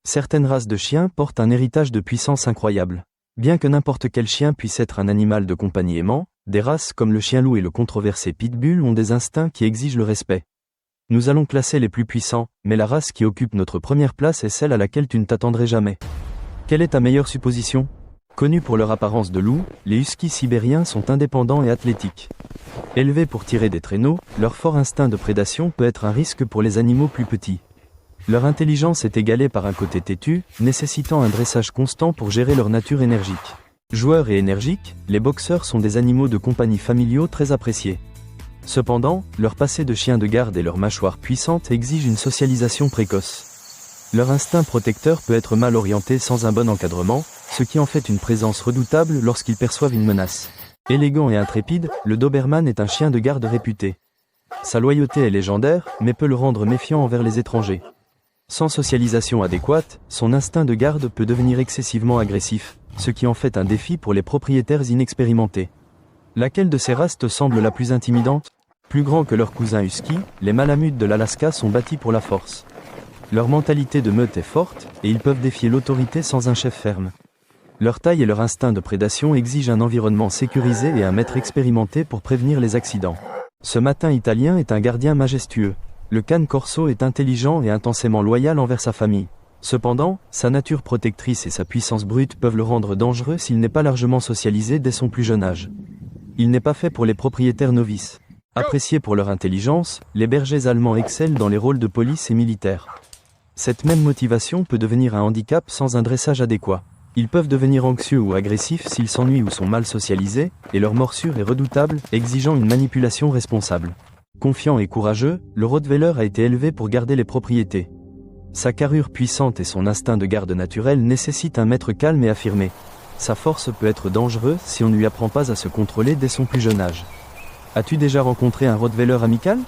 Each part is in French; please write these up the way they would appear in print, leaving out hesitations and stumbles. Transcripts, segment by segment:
Certaines races de chiens portent un héritage de puissance incroyable. Bien que n'importe quel chien puisse être un animal de compagnie aimant, des races comme le chien loup et le controversé pitbull ont des instincts qui exigent le respect. Nous allons classer les plus puissants, mais la race qui occupe notre première place est celle à laquelle tu ne t'attendrais jamais. Quelle est ta meilleure supposition ? Connus pour leur apparence de loup, les huskies sibériens sont indépendants et athlétiques. Élevés pour tirer des traîneaux, leur fort instinct de prédation peut être un risque pour les animaux plus petits. Leur intelligence est égalée par un côté têtu, nécessitant un dressage constant pour gérer leur nature énergique. Joueurs et énergiques, les boxeurs sont des animaux de compagnie familiaux très appréciés. Cependant, leur passé de chien de garde et leur mâchoire puissante exigent une socialisation précoce. Leur instinct protecteur peut être mal orienté sans un bon encadrement, ce qui en fait une présence redoutable lorsqu'ils perçoivent une menace. Élégant et intrépide, le Doberman est un chien de garde réputé. Sa loyauté est légendaire, mais peut le rendre méfiant envers les étrangers. Sans socialisation adéquate, son instinct de garde peut devenir excessivement agressif, ce qui en fait un défi pour les propriétaires inexpérimentés. Laquelle de ces races te semble la plus intimidante ? Plus grands que leurs cousins husky, les malamutes de l'Alaska sont bâtis pour la force. Leur mentalité de meute est forte, et ils peuvent défier l'autorité sans un chef ferme. Leur taille et leur instinct de prédation exigent un environnement sécurisé et un maître expérimenté pour prévenir les accidents. Ce matin italien est un gardien majestueux. Le Cane Corso est intelligent et intensément loyal envers sa famille. Cependant, sa nature protectrice et sa puissance brute peuvent le rendre dangereux s'il n'est pas largement socialisé dès son plus jeune âge. Il n'est pas fait pour les propriétaires novices. Appréciés pour leur intelligence, les bergers allemands excellent dans les rôles de police et militaires. Cette même motivation peut devenir un handicap sans un dressage adéquat. Ils peuvent devenir anxieux ou agressifs s'ils s'ennuient ou sont mal socialisés, et leur morsure est redoutable, exigeant une manipulation responsable. Confiant et courageux, le Rottweiler a été élevé pour garder les propriétés. Sa carrure puissante et son instinct de garde naturel nécessitent un maître calme et affirmé. Sa force peut être dangereuse si on ne lui apprend pas à se contrôler dès son plus jeune âge. As-tu déjà rencontré un Rottweiler amical ?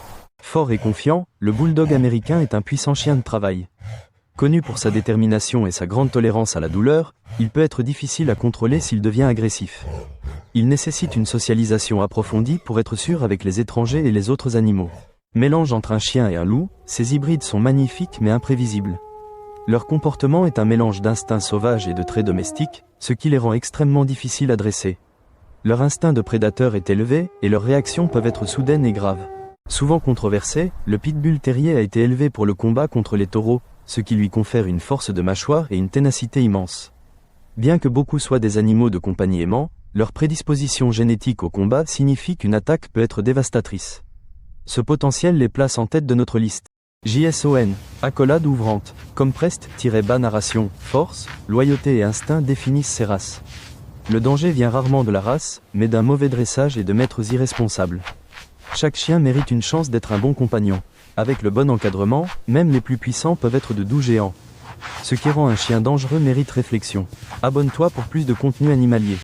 Fort et confiant, le Bulldog américain est un puissant chien de travail. Connu pour sa détermination et sa grande tolérance à la douleur, il peut être difficile à contrôler s'il devient agressif. Il nécessite une socialisation approfondie pour être sûr avec les étrangers et les autres animaux. Mélange entre un chien et un loup, ces hybrides sont magnifiques mais imprévisibles. Leur comportement est un mélange d'instincts sauvages et de traits domestiques, ce qui les rend extrêmement difficiles à dresser. Leur instinct de prédateur est élevé, et leurs réactions peuvent être soudaines et graves. Souvent controversé, le Pitbull Terrier a été élevé pour le combat contre les taureaux, ce qui lui confère une force de mâchoire et une ténacité immense. Bien que beaucoup soient des animaux de compagnie aimants, leur prédisposition génétique au combat signifie qu'une attaque peut être dévastatrice. Ce potentiel les place en tête de notre liste. JSON, accolade ouvrante, Compressed-bas narration, force, loyauté et instinct définissent ces races. Le danger vient rarement de la race, mais d'un mauvais dressage et de maîtres irresponsables. Chaque chien mérite une chance d'être un bon compagnon. Avec le bon encadrement, même les plus puissants peuvent être de doux géants. Ce qui rend un chien dangereux mérite réflexion. Abonne-toi pour plus de contenu animalier.